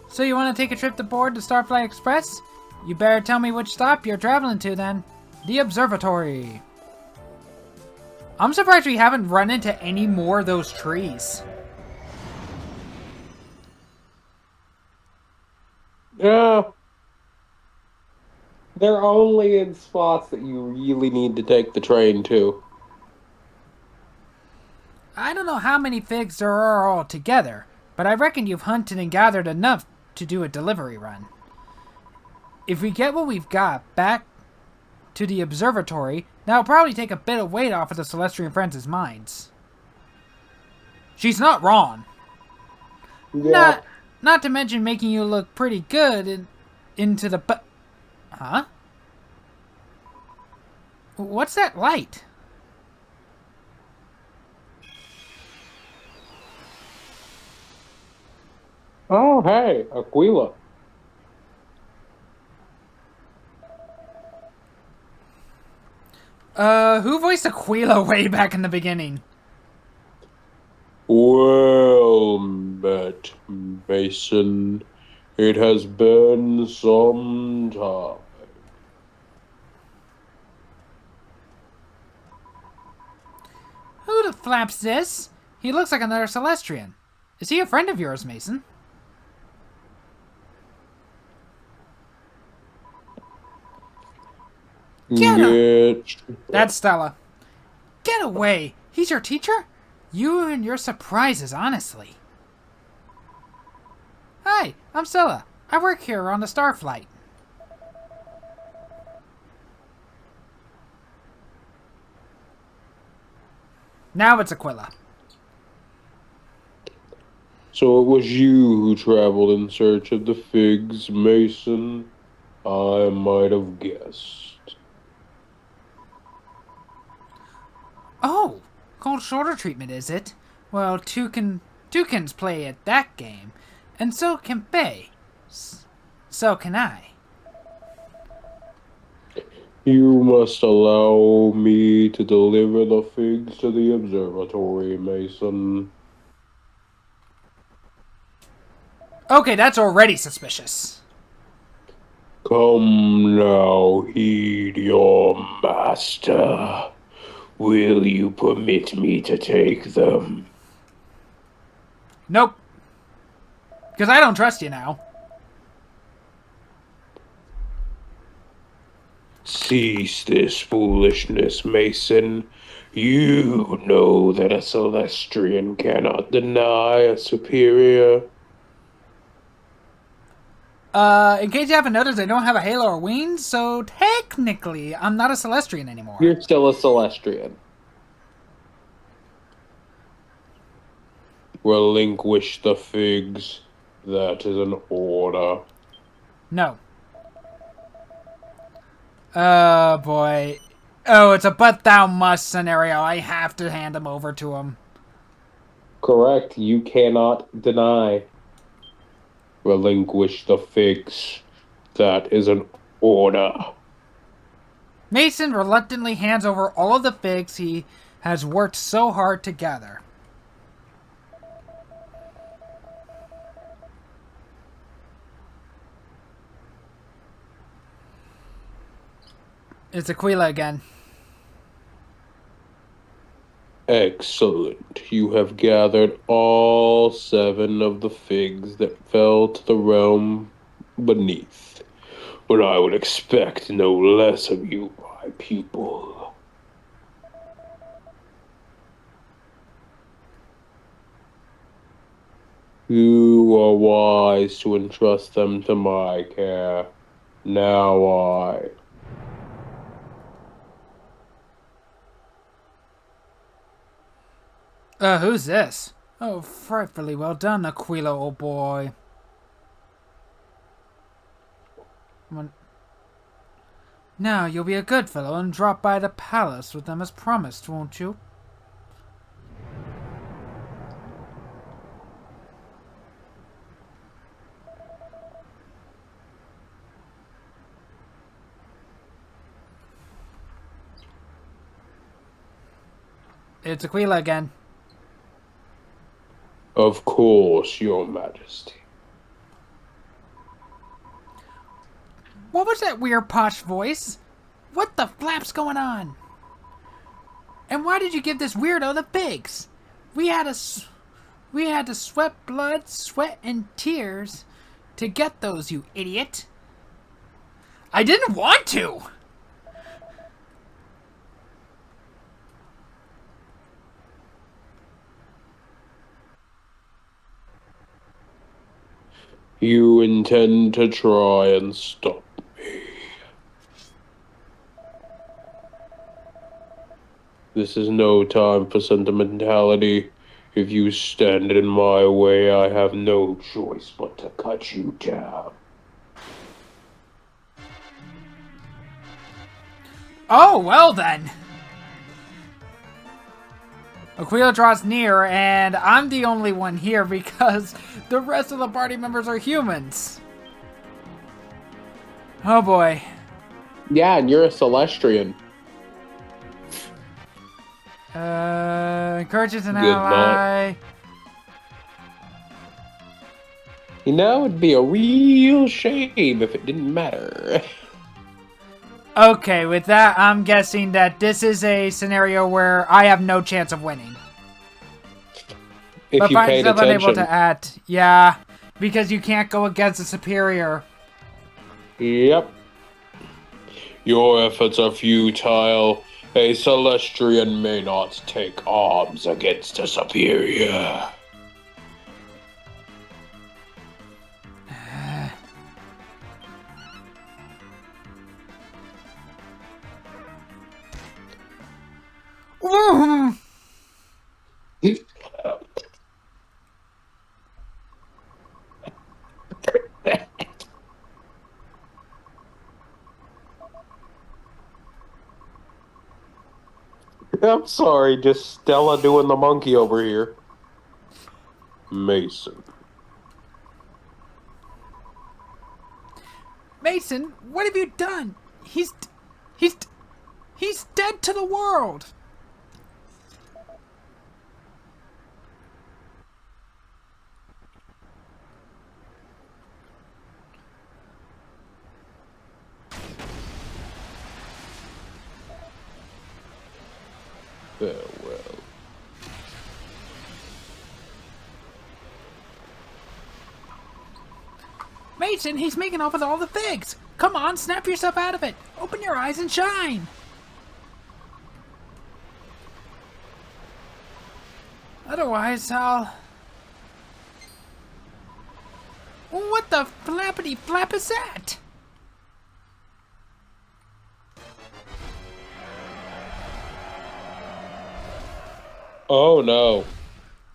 So you want to take a trip to board the Starfly Express? You better tell me which stop you're traveling to then. The observatory. I'm surprised we haven't run into any more of those trees. Yeah. They're only in spots that you really need to take the train to. I don't know how many figs there are altogether, but I reckon you've hunted and gathered enough to do a delivery run. If we get what we've got back to the observatory, that'll probably take a bit of weight off of the Celestian Friends' minds. She's not wrong. Yeah. Not to mention making you look pretty good into the Huh? What's that light? Oh, hey, Aquila. Who voiced Aquila way back in the beginning? Well met, Mason. It has been some time. Who the flap's this? He looks like another Celestian. Is he a friend of yours, Mason? That's Stella. Get away! He's your teacher? You and your surprises, honestly. Hi, I'm Stella. I work here on the Starflight. Now it's Aquila. So it was you who traveled in search of the figs, Mason? I might have guessed. Oh, cold shoulder treatment, is it? Well, toucans play at that game, and so can Bay. So can I. You must allow me to deliver the figs to the observatory, Mason. Okay, that's already suspicious. Come now, heed your master. Will you permit me to take them? Nope. Because I don't trust you now. Cease this foolishness, Mason. You know that a Celestian cannot deny a superior. In case you haven't noticed, I don't have a halo or wings, so technically, I'm not a Celestian anymore. You're still a Celestian. Relinquish the figs. That is an order. No. Oh, boy. Oh, it's a but thou must scenario. I have to hand them over to him. Correct. You cannot deny. Relinquish the figs. That is an order. Mason reluctantly hands over all of the figs he has worked so hard to gather. It's Aquila again. Excellent. You have gathered all 7 of the figs that fell to the realm beneath. But I would expect no less of you, my pupil. You are wise to entrust them to my care. Now Who's this? Oh, frightfully well done, Aquila, old boy. Now you'll be a good fellow and drop by the palace with them as promised, won't you? It's Aquila again. Of course, your majesty. What was that weird posh voice? What the flap's going on? And why did you give this weirdo the figs? We had to sweat blood, sweat, and tears to get those, you idiot. I didn't want to! You intend to try and stop me. This is no time for sentimentality. If you stand in my way, I have no choice but to cut you down. Oh, well then. Aquila draws near, and I'm the only one here because the rest of the party members are humans. Oh boy. Yeah, and you're a Celestrian. Encourages an Good ally. You know, it'd be a real shame if it didn't matter. Okay, with that, I'm guessing that this is a scenario where I have no chance of winning. If but you find paid yourself unable attention. to act. Yeah, because you can't go against a superior. Yep. Your efforts are futile. A Celestrian may not take arms against a superior. I'm sorry, just Stella doing the monkey over here. Mason. Mason, what have you done? He's dead to the world. Farewell. Mason, he's making off with all the figs. Come on, snap yourself out of it. Open your eyes and shine. Otherwise, I'll... What the flappity flap is that? Oh no.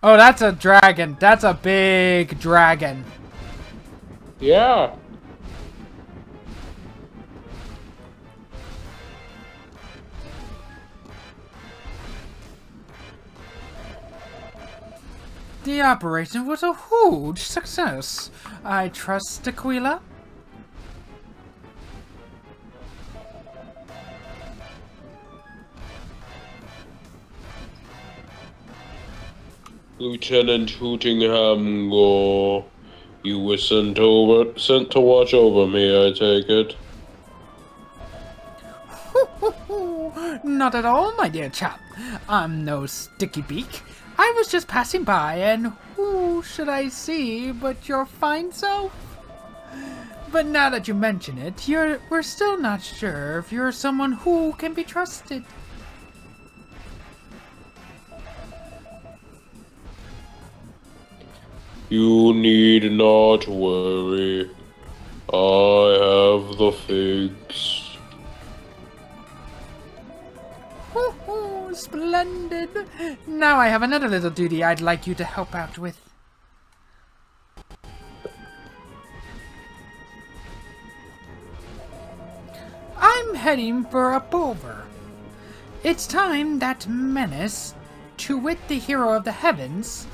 Oh, that's a dragon. That's a big dragon. Yeah. The operation was a huge success. I trust Aquila. Lieutenant Hootingham Gore. You were sent to watch over me, I take it. Not at all, my dear chap. I'm no sticky beak. I was just passing by, and who should I see but your fine self? But now that you mention it, we're still not sure if you're someone who can be trusted. You need not worry. I have the figs. Splendid. Now I have another little duty I'd like you to help out with. I'm heading for a pulver. It's time that menace, to wit the hero of the heavens,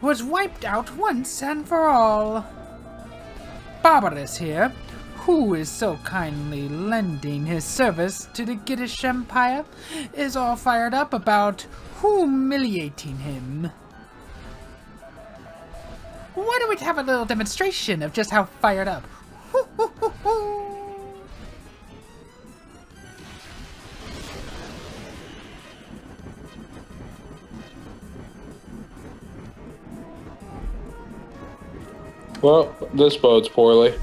was wiped out once and for all. Barbarous here, who is so kindly lending his service to the Giddish Empire, is all fired up about humiliating him. Why don't we have a little demonstration of just how fired up? Well, this bodes poorly.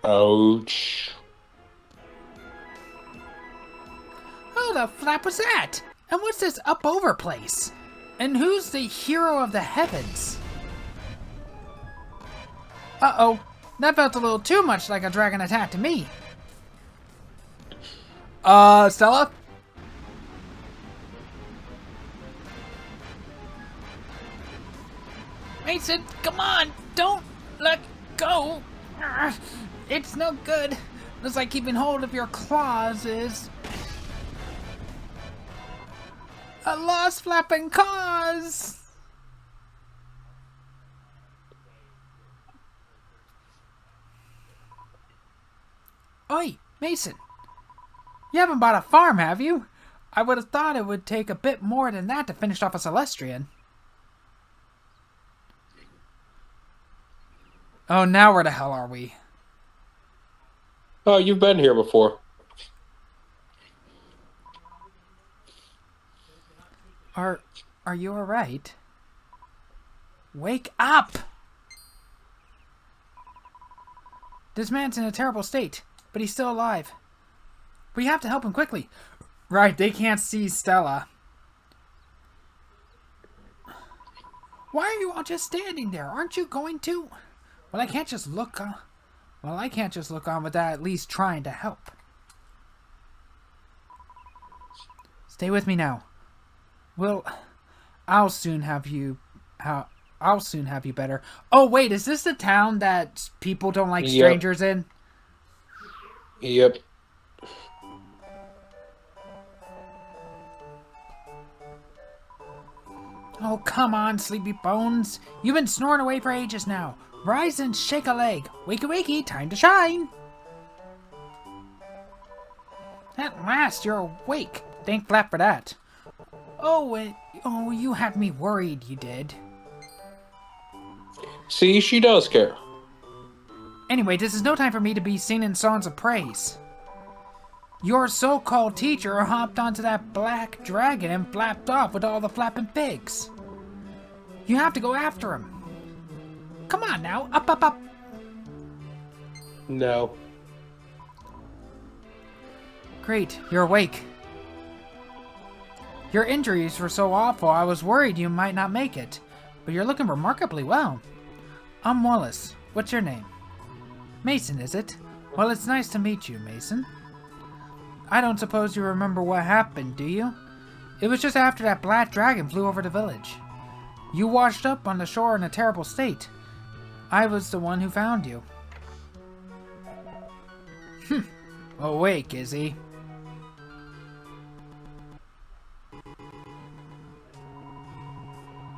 Ouch. Who the flap was that? And what's this up-over place? And who's the hero of the heavens? Uh-oh. That felt a little too much like a dragon attack to me. Stella? Mason, come on! Don't let go! It's no good. Looks like keeping hold of your claws is a lost flapping cause. Oi, Mason. You haven't bought a farm, have you? I would have thought it would take a bit more than that to finish off a Celestian. Oh, now where the hell are we? Oh, you've been here before. Are you alright? Wake up! This man's in a terrible state, but he's still alive. We have to help him quickly. Right, they can't see Stella. Why are you all just standing there? Aren't you going to? Well, I can't just look on. Without at least trying to help. Stay with me now. I'll soon have you better. Oh wait, is this the town that people don't like strangers in? Yep. Oh, come on, sleepy bones. You've been snoring away for ages now. Rise and shake a leg. Wakey wakey, time to shine. At last, you're awake. Thank Flap for that. Oh, you had me worried, you did. See, she does care. Anyway, this is no time for me to be singing songs of praise. Your so-called teacher hopped onto that black dragon and flapped off with all the flapping pigs. You have to go after him. Come on now, up, up, up. No. Great, you're awake. Your injuries were so awful, I was worried you might not make it. But you're looking remarkably well. I'm Wallace. What's your name? Mason, is it? Well, it's nice to meet you, Mason. I don't suppose you remember what happened, do you? It was just after that black dragon flew over the village. You washed up on the shore in a terrible state. I was the one who found you. Awake, is he?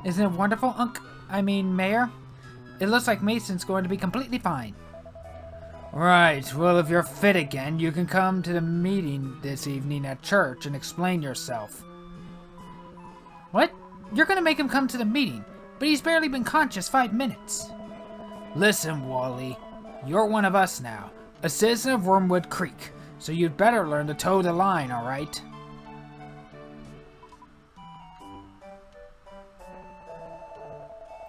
Isn't it wonderful, Mayor? It looks like Mason's going to be completely fine. Right, well, if you're fit again, you can come to the meeting this evening at church and explain yourself. What? You're gonna make him come to the meeting, but he's barely been conscious 5 minutes. Listen, Wally, You're one of us now, a citizen of Wormwood Creek, so you'd better learn to toe the line, alright?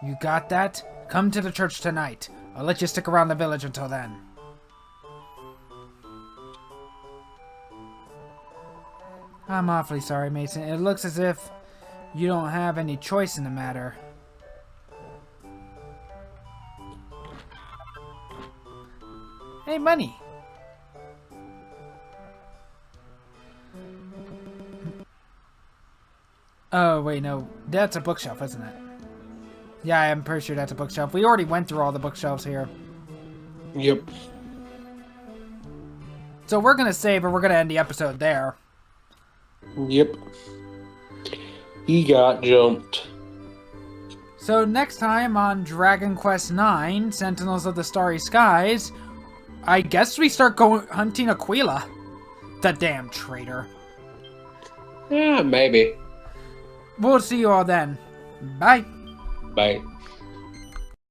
You got that? Come to the church tonight. I'll let you stick around the village until then. I'm awfully sorry, Mason. It looks as if you don't have any choice in the matter. Hey, money! Oh, wait, no. That's a bookshelf, isn't it? Yeah, I'm pretty sure that's a bookshelf. We already went through all the bookshelves here. Yep. So we're gonna save and we're gonna end the episode there. Yep. He got jumped. So next time on Dragon Quest IX, Sentinels of the Starry Skies, I guess we start hunting Aquila. The damn traitor. Yeah, maybe. We'll see you all then. Bye. Bye.